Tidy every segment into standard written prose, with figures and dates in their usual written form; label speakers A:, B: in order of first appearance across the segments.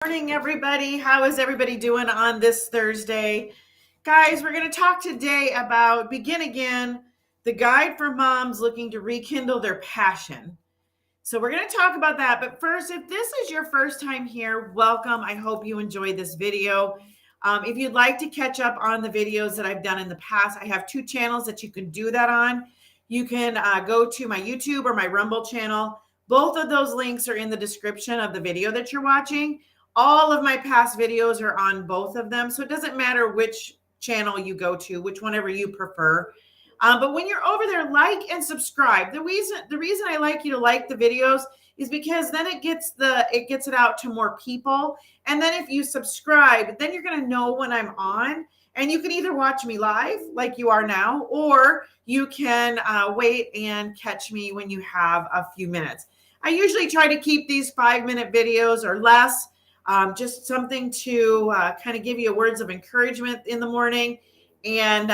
A: Morning, everybody. How is everybody doing on this Thursday? Guys, we're going to talk today about Begin Again, the guide for moms looking to rekindle their passion. So we're going to talk about that. But first, if this is your first time here, welcome. I hope you enjoyed this video. If you'd like to catch up on the videos that I've done in the past, I have two channels that you can do that on. You can go to my YouTube or my Rumble channel. Both of those links are in the description of the video that you're watching. All of my past videos are on both of them. So it doesn't matter which channel you go to, which whenever you prefer. But when you're over there, like and subscribe. The reason I like you to like the videos is because then it gets it out to more people. And then if you subscribe, then you're going to know when I'm on. And you can either watch me live like you are now, or you can wait and catch me when you have a few minutes. I usually try to keep these 5-minute videos or less. Just something to kind of give you words of encouragement in the morning. And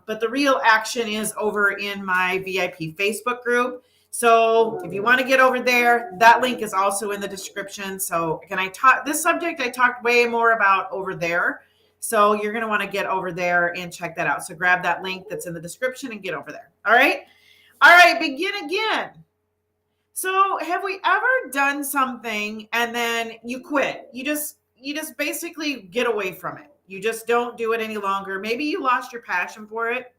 A: but the real action is over in my VIP Facebook group. So if you want to get over there, that link is also in the description. So can I talk this subject? I talked way more about over there. So you're going to want to get over there and check that out. So grab that link that's in the description and get over there. All right. All right. Begin again. So have we ever done something and then you quit? You just basically get away from it. You just don't do it any longer. Maybe you lost your passion for it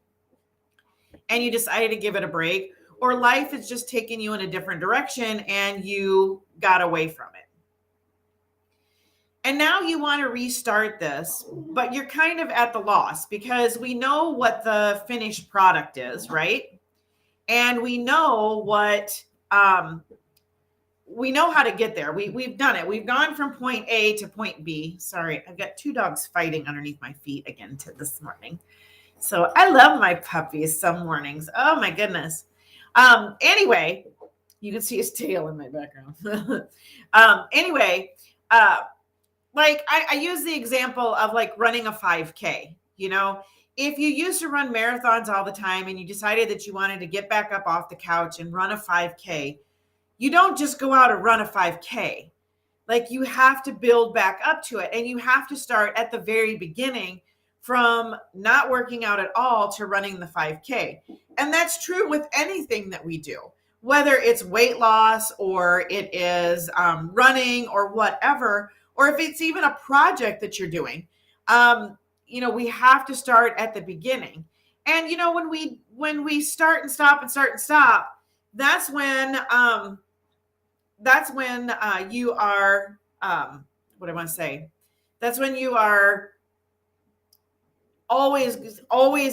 A: and you decided to give it a break, or life is just taking you in a different direction and you got away from it. And now you want to restart this, but you're kind of at the loss because we know what the finished product is, right? And we know we know how to get there. We've done it. We've gone from point A to point B. Sorry, I've got two dogs fighting underneath my feet again this morning. So I love my puppies some mornings. Oh my goodness. Anyway, you can see his tail in my background. Like I use the example of like running a 5K. You know, if you used to run marathons all the time and you decided that you wanted to get back up off the couch and run a 5K, you don't just go out and run a 5K. Like you have to build back up to it, and you have to start at the very beginning from not working out at all to running the 5K. And that's true with anything that we do, whether it's weight loss or it is running or whatever, or if it's even a project that you're doing. We have to start at the beginning. And, when we start and stop and start and stop, that's when you are, that's when you are always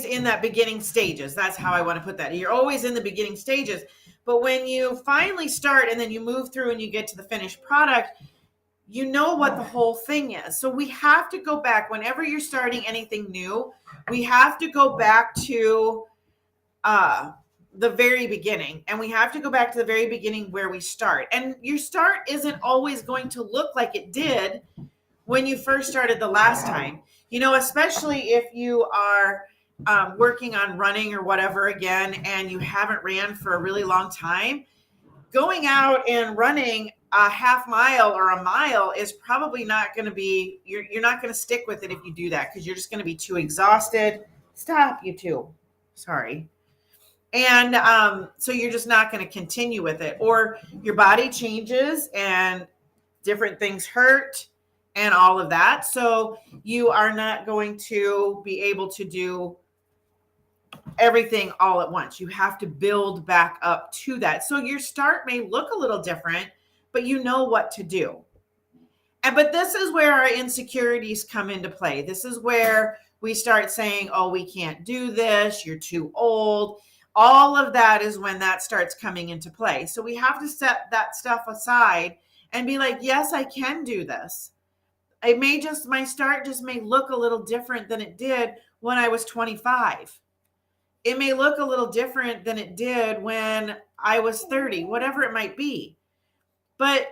A: in that beginning stages. That's how I want to put that. You're always in the beginning stages. But when you finally start and then you move through and you get to the finished product, you know what the whole thing is. So we have to go back whenever you're starting anything new. We have to go back to the very beginning, and we have to go back to the very beginning where we start. And your start isn't always going to look like it did when you first started the last time, especially if you are working on running or whatever again, and you haven't ran for a really long time. Going out and running a half mile or a mile is probably not going to be, you're not going to stick with it if you do that, because you're just going to be too exhausted. Stop, you two. Sorry. And so you're just not going to continue with it, or your body changes and different things hurt and all of that. So you are not going to be able to do everything all at once. You have to build back up to that. So your start may look a little different, but you know what to do. But this is where our insecurities come into play. This is where we start saying, oh, we can't do this. You're too old. All of that is when that starts coming into play. So we have to set that stuff aside and be like, yes, I can do this. My start just may look a little different than it did when I was 25. It may look a little different than it did when I was 30, whatever it might be. But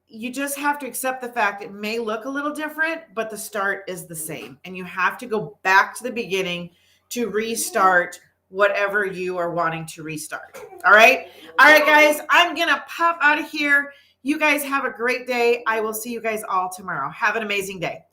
A: you just have to accept the fact it may look a little different, but the start is the same. And you have to go back to the beginning to restart whatever you are wanting to restart. All right. All right, guys, I'm going to pop out of here. You guys have a great day. I will see you guys all tomorrow. Have an amazing day.